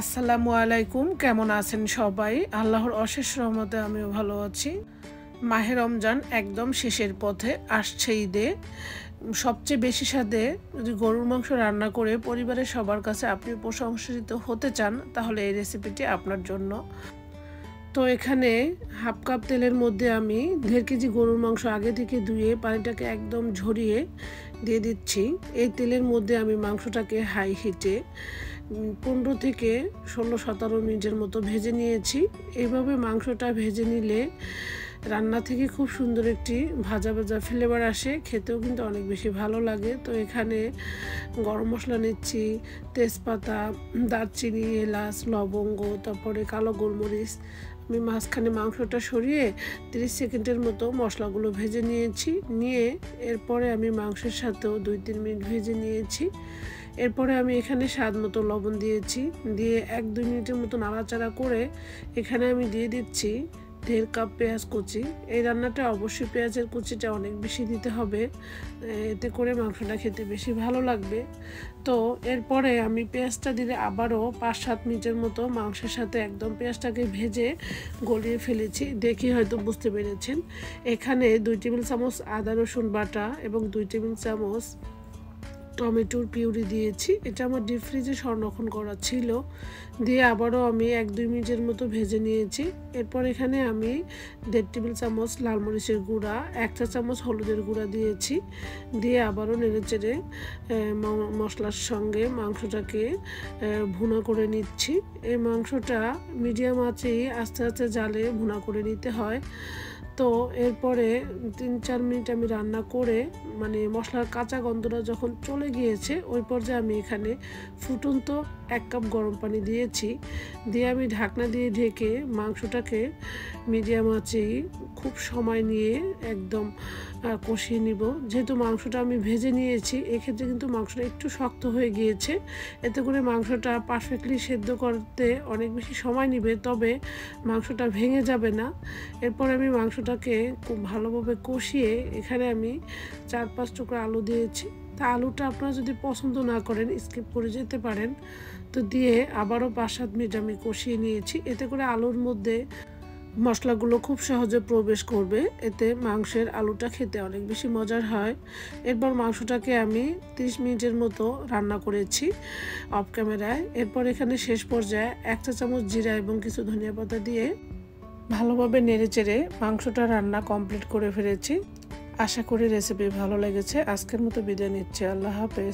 আসসালামু আলাইকুম। কেমন আছেন সবাই? আল্লাহর অশেষ রহমতে আমিও ভালো আছি। মাহে রমজান একদম শেষের পথে, আসছে ঈদে। সবচেয়ে বেশি স্বাদে যদি গরুর মাংস রান্না করে পরিবারের সবার কাছে আপনি প্রশংসিত হতে চান, তাহলে এই রেসিপিটি আপনার জন্য। তো এখানে হাফ কাপ তেলের মধ্যে আমি 1.5 কেজি গরুর মাংস আগে থেকে ধুয়ে পানিটাকে একদম ঝরিয়ে দিয়ে দিচ্ছি। এই তেলের মধ্যে আমি মাংসটাকে হাই হিটে 15 থেকে 16-17 মিনিটের মতো ভেজে নিয়েছি। এইভাবে মাংসটা ভেজে নিলে রান্না থেকে খুব সুন্দর একটি ভাজা ভাজা ফ্লেভার আসে, খেতেও কিন্তু অনেক বেশি ভালো লাগে। তো এখানে গরম মশলা নিচ্ছি, তেজপাতা, দারচিনি, এলাচ, লবঙ্গ, তারপরে কালো গোলমরিচ। আমি মাঝখানে মাংসটা সরিয়ে 30 সেকেন্ডের মতো মশলাগুলো ভেজে নিয়েছি। এরপরে আমি মাংসের সাথেও 2-3 মিনিট ভেজে নিয়েছি। এরপরে আমি এখানে স্বাদ মতো লবণ দিয়েছি, দিয়ে 1-2 মিনিটের মতো নাড়াচাড়া করে এখানে আমি দিয়ে দিচ্ছি 1.5 কাপ পেঁয়াজ কুচি। এই রান্নাটা অবশ্যই পেঁয়াজের কুচিটা অনেক বেশি দিতে হবে, এতে করে মাংসটা খেতে বেশি ভালো লাগবে। তো এরপরে আমি পেঁয়াজটা দিলে আবারও 5-7 মিনিটের মতো মাংসের সাথে একদম পেঁয়াজটাকে ভেজে গলিয়ে ফেলেছি। দেখি হয়তো বুঝতে পেরেছেন। এখানে 2 টেবিল চামচ আদা রসুন বাটা এবং 2 টেবিল চামচ টমেটোর পিউরি দিয়েছি। এটা আমার ডিপ ফ্রিজে সংরক্ষণ করা ছিল। দিয়ে আবারও আমি 1-2 মিনিটের মতো ভেজে নিয়েছি। এরপর এখানে আমি 1.5 টেবিল চামচ লাল মরিচের গুঁড়া, 1 চা চামচ হলুদের গুঁড়া দিয়েছি। দিয়ে আবারও নেড়েচেড়ে মশলার সঙ্গে মাংসটাকে ভুনা করে নিচ্ছি। এই মাংসটা মিডিয়াম আঁচেই আস্তে আস্তে জালে ভুনা করে নিতে হয়। তো এরপরে 3-4 মিনিট আমি রান্না করে, মানে মশলার কাঁচা গন্ধটা যখন চলে গিয়েছে, ওই পর্যায়ে আমি এখানে ফুটন্ত 1 কাপ গরম পানি দিয়েছি। দিয়ে আমি ঢাকনা দিয়ে ঢেকে মাংসটাকে মিডিয়াম আঁচেই খুব সময় নিয়ে একদম কষিয়ে নিব। যেহেতু মাংসটা আমি ভেজে নিয়েছি, এক্ষেত্রে কিন্তু মাংসটা একটু শক্ত হয়ে গিয়েছে। এতে করে মাংসটা পারফেক্টলি সেদ্ধ করতে অনেক বেশি সময় নেবে, তবে মাংসটা ভেঙে যাবে না। এরপর আমি মাংসটাকে খুব ভালোভাবে কষিয়ে এখানে আমি 4-5 টুকরা আলু দিয়েছি। তা আলুটা আপনারা যদি পছন্দ না করেন স্কিপ করে যেতে পারেন। তো দিয়ে আবারও 5-7 মিনিট আমি কষিয়ে নিয়েছি। এতে করে আলুর মধ্যে মশলাগুলো খুব সহজে প্রবেশ করবে, এতে মাংসের আলুটা খেতে অনেক বেশি মজার হয়। এরপর মাংসটাকে আমি 30 মিনিটের মতো রান্না করেছি অফ ক্যামেরায়। এরপর এখানে শেষ পর্যায়ে 1 চা চামচ জিরা এবং কিছু ধনিয়া পাতা দিয়ে ভালোভাবে নেড়েচেড়ে মাংসটা রান্না কমপ্লিট করে ফেলেছি। আশা করি রেসিপি ভালো লেগেছে। আজকের মতো বিদায় নিচ্ছি। আল্লাহ হাফেজ।